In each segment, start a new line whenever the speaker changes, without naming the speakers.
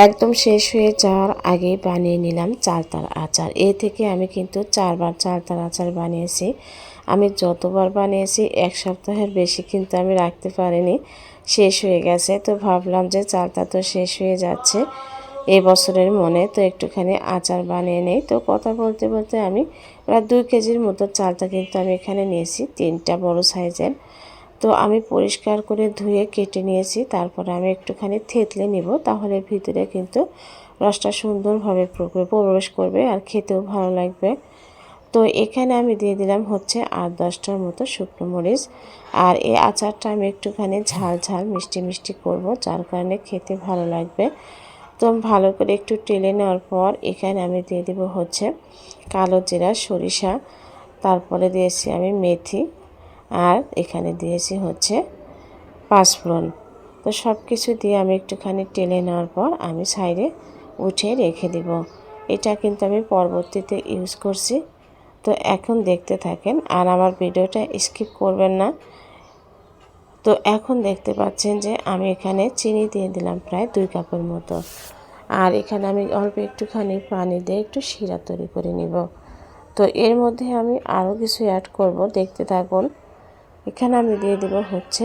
একদম শেষ হয়ে যাওয়ার আগেই বানিয়ে নিলাম চালতার আচার। এ থেকে আমি কিন্তু 4বার চালতার আচার বানিয়েছি। আমি যতবার বানিয়েছি এক সপ্তাহের বেশি কিন্তু আমি রাখতে পারিনি, শেষ হয়ে গেছে। তো ভাবলাম যে চালতা তো শেষ হয়ে যাচ্ছে এই বছরের মনে, তো একটুখানি আচার বানিয়ে নেই। তো কথা বলতে বলতে আমি প্রায় 2 কেজির মতো চালতা কিন্তু আমি এখানে নিয়েছি, 3টা বড় সাইজের। তো আমি পরিষ্কার করে ধুয়ে কেটে নিয়েছি। তারপরে আমি একটুখানি থেতলে নিব, তাহলে ভিতরে কিন্তু রসটা সুন্দরভাবে প্রবেশ করবে আর খেতেও ভালো লাগবে। তো এখানে আমি দিয়ে দিলাম হচ্ছে 8-10টার মতো শুকনো মরিচ। আর এই আচারটা আমি একটুখানি ঝাল ঝাল মিষ্টি মিষ্টি করব, যার কারণে খেতে ভালো লাগবে। তো ভালো করে একটু টেলে নেওয়ার পর এখানে আমি দিয়ে দিব হচ্ছে কালো জিরা, সরিষা, তারপরে দিয়েছি আমি মেথি, আর এখানে দিয়েছি হচ্ছে পাঁচফোড়ন। তো সব কিছু দিয়ে আমি একটুখানি টেলে নেওয়ার পর আমি সাইডে উঠে রেখে দিব। এটা কিন্তু আমি পরবর্তীতে ইউজ করছি। তো এখন দেখতে থাকেন আর আমার ভিডিওটা স্কিপ করবেন না। তো এখন দেখতে পাচ্ছেন যে আমি এখানে চিনি দিয়ে দিলাম প্রায় 2 কাপের মতো। আর এখানে আমি অল্প একটুখানি পানি দিয়ে একটু শিরা তৈরি করে নিব। তো এর মধ্যে আমি আরও কিছু অ্যাড করব, দেখতে থাকুন। এখানে আমি দিয়ে দেব হচ্ছে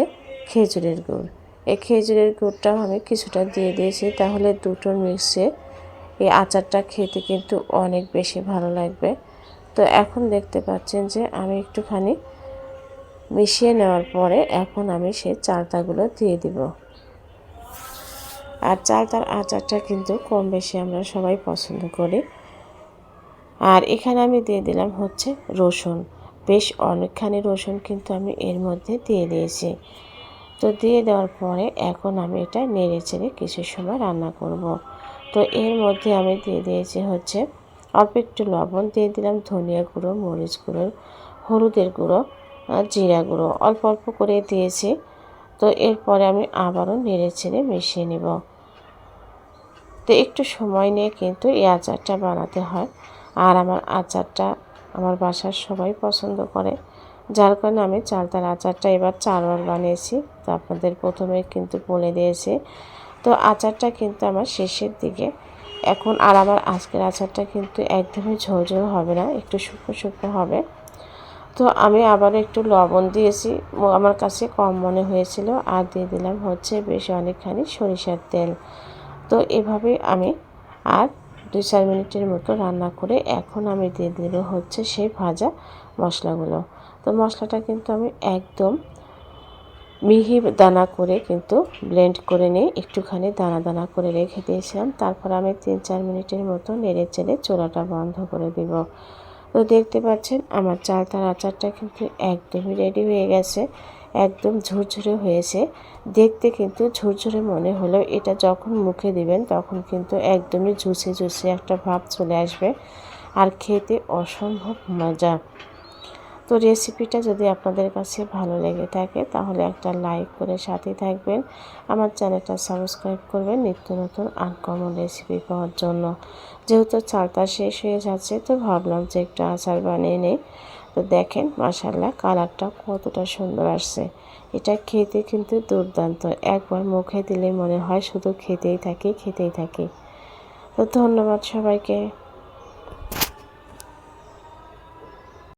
খেজুরের গুড়। এই খেজুরের গুড়টাও আমি কিছুটা দিয়ে দিয়েছি, তাহলে দুটোর মিক্সে এই আচারটা খেতে কিন্তু অনেক বেশি ভালো লাগবে। তো এখন দেখতে পাচ্ছেন যে আমি একটুখানি মিশিয়ে নেওয়ার পরে এখন আমি সেই চালতাগুলো দিয়ে দিব। আর চালতার আচারটা কিন্তু কম বেশি আমরা সবাই পছন্দ করি। আর এখানে আমি দিয়ে দিলাম হচ্ছে রসুন, বেশ অনেকখানি রসুন কিন্তু আমি এর মধ্যে দিয়ে দিয়েছি। তো দিয়ে দেওয়ার পরে এখন আমি এটা নেড়ে চেড়ে কিছু সময় রান্না করব। তো এর মধ্যে আমি দিয়ে দিয়েছি হচ্ছে অল্প একটু লবণ, দিয়ে দিলাম ধনিয়া গুঁড়ো, মরিচ গুঁড়ো, হলুদের গুঁড়ো, জিরা গুঁড়ো অল্প অল্প করে দিয়েছি। তো এরপরে আমি আবারও নেড়ে চেড়ে মিশিয়ে নেব। তো একটু সময় নিয়ে কিন্তু এই আচারটা বানাতে হয়। আর আমার আচারটা আমার বাসার সবাই পছন্দ করে, যার কারণে আমি চালতার আচারটা এবার 4বার বানিয়েছি। তো আপনাদের প্রথমে কিন্তু বলে দিয়েছি। তো আচারটা কিন্তু আমার শেষের দিকে এখন। আর আমার আজকের আচারটা কিন্তু একদমই ঝোল হবে না, একটু শুকনো শুকনো হবে। তো আমি আবারও একটু লবণ দিয়েছি, আমার কাছে কম মনে হয়েছিল। আর দিয়ে দিলাম হচ্ছে বেশ অনেকখানি সরিষার তেল। তো এভাবে আমি আর 2-4 মিনিটের মতো রান্না করে এখন আমি দিয়ে দেব হচ্ছে সেই ভাজা মশলাগুলো। তো মশলাটা কিন্তু আমি একদম মিহি দানা করে কিন্তু ব্লেন্ড করে নিয়ে একটুখানি দানা দানা করে রেখে দিয়েছিলাম। তারপর আমি 3-4 মিনিটের মতো নেড়ে চেড়ে চুলাটা বন্ধ করে দিব। তো দেখতে পাচ্ছেন আমার চালতার আচারটা কিন্তু একদমই রেডি হয়ে গেছে, একদম ঝুরঝুরে হয়েছে। দেখতে কিন্তু ঝুরঝুরে মনে হলেও এটা যখন মুখে দিবেন তখন কিন্তু একদমই জুসি জুসি একটা ভাব চলে আসবে, আর খেতে অসম্ভব মজা। তো রেসিপিটা যদি আপনাদের কাছে ভালো লেগে থাকে তাহলে একটা লাইক করে সাথে থাকবেন, আমার চ্যানেলটা সাবস্ক্রাইব করবেন নিত্য নতুন আনকমন রেসিপি পাওয়ার জন্য। যেহেতু চালটা শেষ হয়ে যাচ্ছে তো ভাবলাম যে একটু আচার বানিয়ে নেই। তো দেখেন মাশাআল্লাহ কালারটা কতটা সুন্দর আসছে। এটা খেতে কিন্তু দুর্দান্ত, একবার মুখে দিলে মনে হয় শুধু খেতেই থাকি খেতেই থাকি। তো ধন্যবাদ সবাইকে।